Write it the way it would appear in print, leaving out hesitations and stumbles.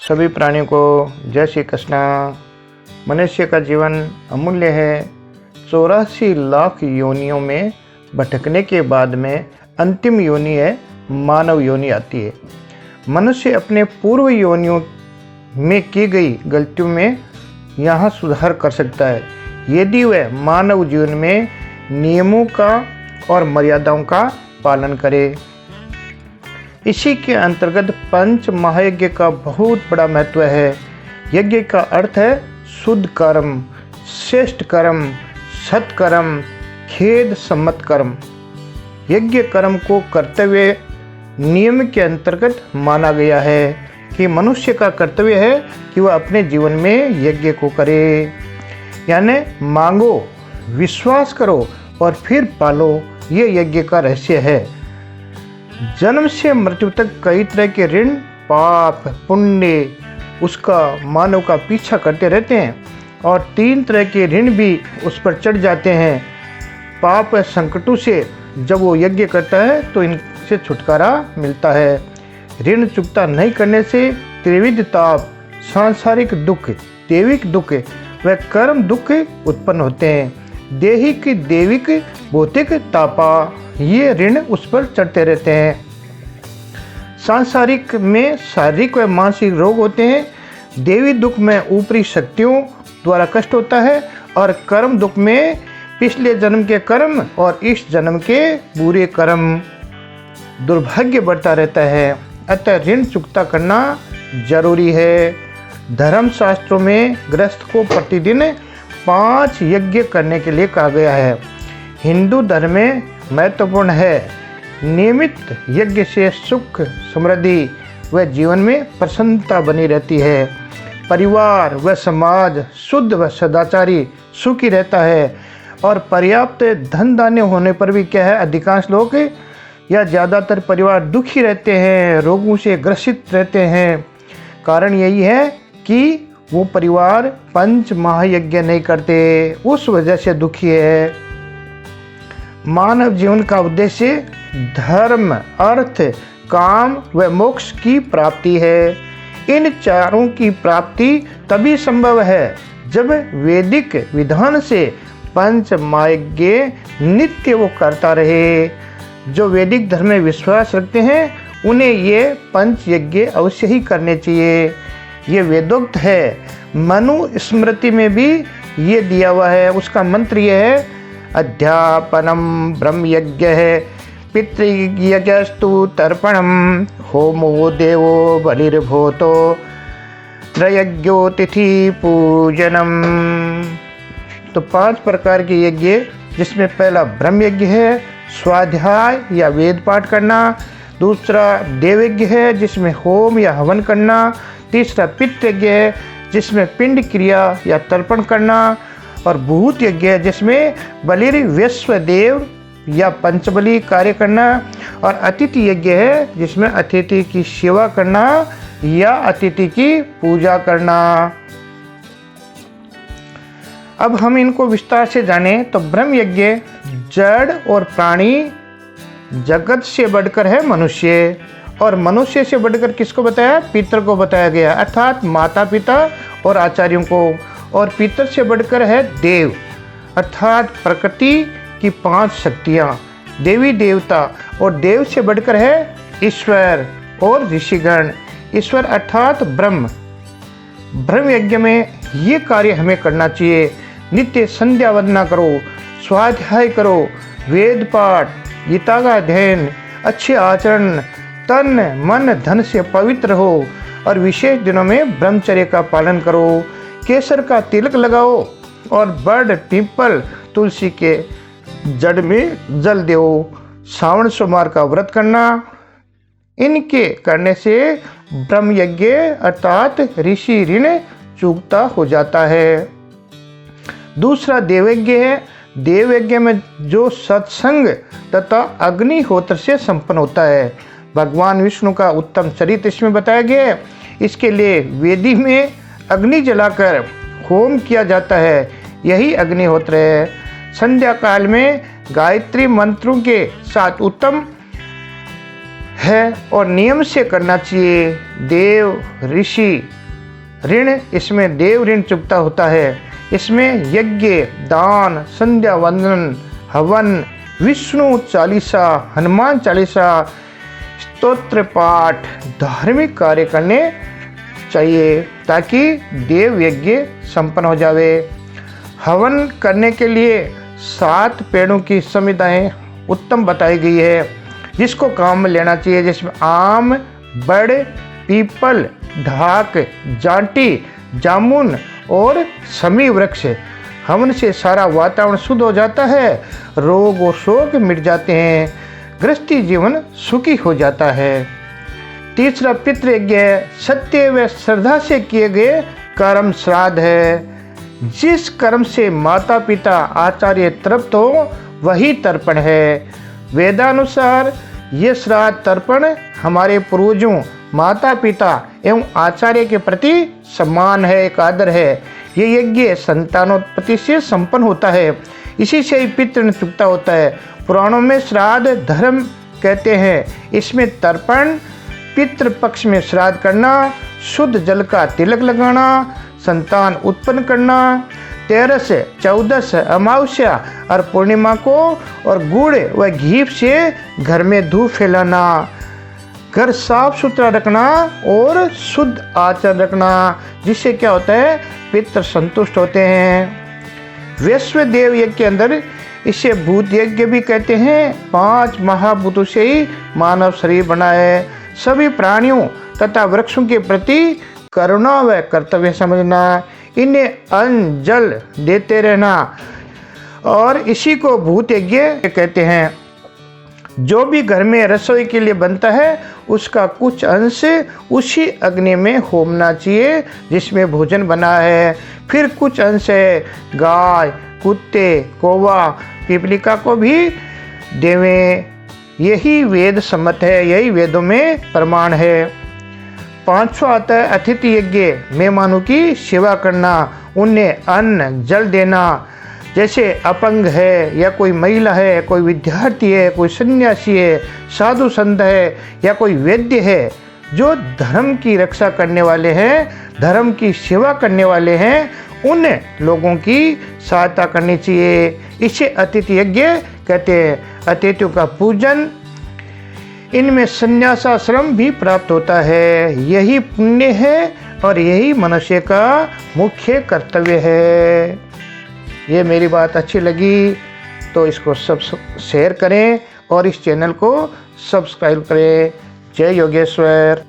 सभी प्राणियों को जय श्री कृष्ण। मनुष्य का जीवन अमूल्य है। 84 लाख योनियों में भटकने के बाद में अंतिम योनि है मानव योनि आती है। मनुष्य अपने पूर्व योनियों में की गई गलतियों में यहाँ सुधार कर सकता है यदि वह मानव जीवन में नियमों का और मर्यादाओं का पालन करे। इसी के अंतर्गत पंच महायज्ञ का बहुत बड़ा महत्व है। यज्ञ का अर्थ है शुद्ध कर्म, श्रेष्ठ कर्म, सत्कर्म, खेद सम्मत कर्म। यज्ञ कर्म को कर्तव्य नियम के अंतर्गत माना गया है कि मनुष्य का कर्तव्य है कि वह अपने जीवन में यज्ञ को करे, यानी मांगो, विश्वास करो और फिर पालो। ये यज्ञ का रहस्य है। जन्म से मृत्यु तक कई तरह के ऋण, पाप, पुण्य उसका मानव का पीछा करते रहते हैं और 3 तरह के ऋण भी उस पर चढ़ जाते हैं। पाप संकटों से जब वो यज्ञ करता है तो इनसे छुटकारा मिलता है। ऋण चुकता नहीं करने से त्रिविध ताप, सांसारिक दुख, दैविक दुख व कर्म दुख उत्पन्न होते हैं। दैहिक, दैविक, भौतिक तापा ये ऋण उस पर चढ़ते रहते हैं। सांसारिक में शारीरिक व मानसिक रोग होते हैं। दैवी दुख में ऊपरी शक्तियों द्वारा कष्ट होता है और कर्म दुख में पिछले जन्म के कर्म और इस जन्म के बुरे कर्म, दुर्भाग्य बढ़ता रहता है। अतः ऋण चुकता करना जरूरी है। धर्म शास्त्रों में गृहस्थ को प्रतिदिन 5 यज्ञ करने के लिए कहा गया है। हिंदू धर्म में महत्वपूर्ण है। नियमित यज्ञ से सुख, समृद्धि व जीवन में प्रसन्नता बनी रहती है। परिवार व समाज शुद्ध व सदाचारी सुखी रहता है और पर्याप्त धन धान्य होने पर भी क्या है, अधिकांश लोग या ज़्यादातर परिवार दुखी रहते हैं, रोगों से ग्रसित रहते हैं। कारण यही है कि वो परिवार पंच महायज्ञ नहीं करते, उस वजह से दुखी है। मानव जीवन का उद्देश्य धर्म, अर्थ, काम व मोक्ष की प्राप्ति है। इन चारों की प्राप्ति तभी संभव है जब वैदिक विधान से पंच महायज्ञ नित्य वो करता रहे। जो वैदिक धर्म में विश्वास रखते हैं उन्हें ये पंच यज्ञ अवश्य ही करने चाहिए। ये वेदोक्त है। मनु स्मृति में भी ये दिया हुआ है। उसका मंत्र ये है, अध्यापनम ब्रह्म यज्ञ है, पितृयज्ञस्तु तर्पणम, होमो देवो बलिर्भूतो, त्रयज्ञो तिथि पूजनम। तो 5 प्रकार के यज्ञ, जिसमें पहला ब्रह्म यज्ञ है, स्वाध्याय या वेद पाठ करना। दूसरा देव यज्ञ है, जिसमें होम या हवन करना। तीसरा पितृ यज्ञ है, जिसमें पिंड क्रिया या तर्पण करना। और भूत यज्ञ है, जिसमें बलिर विश्वदेव या पंचबली कार्य करना। और अतिथि यज्ञ है, जिसमें अतिथि की सेवा करना या अतिथि की पूजा करना। अब हम इनको विस्तार से जानें तो ब्रह्म यज्ञ जड़ और प्राणी जगत से बढ़कर है मनुष्य, और मनुष्य से बढ़कर किसको बताया? पितर को बताया गया, अर्थात माता पिता और आचार्यों को। और पितर से बढ़कर है देव, अर्थात प्रकृति की 5 शक्तियाँ, देवी देवता। और देव से बढ़कर है ईश्वर और ऋषिगण। ईश्वर अर्थात ब्रह्म। ब्रह्म यज्ञ में ये कार्य हमें करना चाहिए। नित्य संध्या वंदना करो, स्वाध्याय करो, वेद पाठ, गीता का अध्ययन, अच्छे आचरण, तन मन धन से पवित्र हो और विशेष दिनों में ब्रह्मचर्य का पालन करो। केसर का तिलक लगाओ और बड़, पीपल, तुलसी के जड़ में जल दो। श्रावण सोमवार का व्रत करना। इनके करने से ब्रह्म यज्ञ अर्थात ऋषि ऋण चूकता हो जाता है। दूसरा देवयज्ञ है। देवयज्ञ में जो सत्संग तथा अग्निहोत्र से संपन्न होता है। भगवान विष्णु का उत्तम चरित्र इसमें बताया गया है। इसके लिए वेदी में अग्नि जलाकर होम किया जाता है, यही अग्निहोत्र है। संध्या काल में गायत्री मंत्रों के साथ उत्तम है और नियम से करना चाहिए। देव, ऋषि, ऋण इसमें देव ऋण चुकता होता है। इसमें यज्ञ, दान, संध्या वंदन, हवन, विष्णु चालीसा, हनुमान चालीसा, स्तोत्र पाठ, धार्मिक कार्य करने चाहिए ताकि देव यज्ञ संपन्न हो जावे। हवन करने के लिए 7 पेड़ों की संविधाएं उत्तम बताई गई है जिसको काम में लेना चाहिए, जिसमें आम, बड़, पीपल, ढाक, जांटी, जामुन और समी वृक्ष। हवन से सारा वातावरण शुद्ध हो जाता है, रोग और शोक मिट जाते हैं, गृहस्थी जीवन सुखी हो जाता है। तीसरा पितृ यज्ञ है, सत्य व श्रद्धा से किए गए कर्म श्राद्ध है। जिस कर्म से माता पिता आचार्य तृप्त हो वही तर्पण है। वेदानुसार ये श्राद्ध तर्पण हमारे पूर्वजों, माता पिता एवं आचार्य के प्रति सम्मान है, एक आदर है। ये यज्ञ संतानोत्पत्ति से संपन्न होता है, इसी से ही पितृ चुकता होता है। पुराणों में श्राद्ध धर्म कहते हैं। इसमें तर्पण, पितृ पक्ष में श्राद्ध करना, शुद्ध जल का तिलक लगाना, संतान उत्पन्न करना, 13 14 अमावस्या और पूर्णिमा को और गुड़ व घी से घर में धूप फैलाना, घर साफ सुथरा रखना और शुद्ध आचरण रखना, जिससे क्या होता है, पितृ संतुष्ट होते हैं। वैश्व देव यज्ञ के अंदर इसे भूत यज्ञ भी कहते हैं। 5 महाभूतों से ही मानव शरीर बना है। सभी प्राणियों तथा वृक्षों के प्रति करुणा व कर्तव्य समझना, इन्हें अन्न जल देते रहना, और इसी को भूत यज्ञ कहते हैं। जो भी घर में रसोई के लिए बनता है उसका कुछ अंश उसी अग्नि में होमना चाहिए जिसमें भोजन बना है। फिर कुछ अंश है गाय, कुत्ते, कौवा, पिपलिका को भी देवें। यही वेद सम्मत है, यही वेदों में प्रमाण है। 5वां आता है अतिथि यज्ञ, मेहमानों की सेवा करना, उन्हें अन्न जल देना। जैसे अपंग है या कोई महिला है, कोई विद्यार्थी है, कोई सन्यासी है, साधु संत है या कोई वैद्य है, जो धर्म की रक्षा करने वाले हैं, धर्म की सेवा करने वाले हैं, उन लोगों की सहायता करनी चाहिए। इसे अतिथि यज्ञ कहते हैं। अतिथियों का पूजन, इनमें संन्यासाश्रम भी प्राप्त होता है। यही पुण्य है और यही मनुष्य का मुख्य कर्तव्य है। ये मेरी बात अच्छी लगी तो इसको सब शेयर करें और इस चैनल को सब्सक्राइब करें। जय योगेश्वर।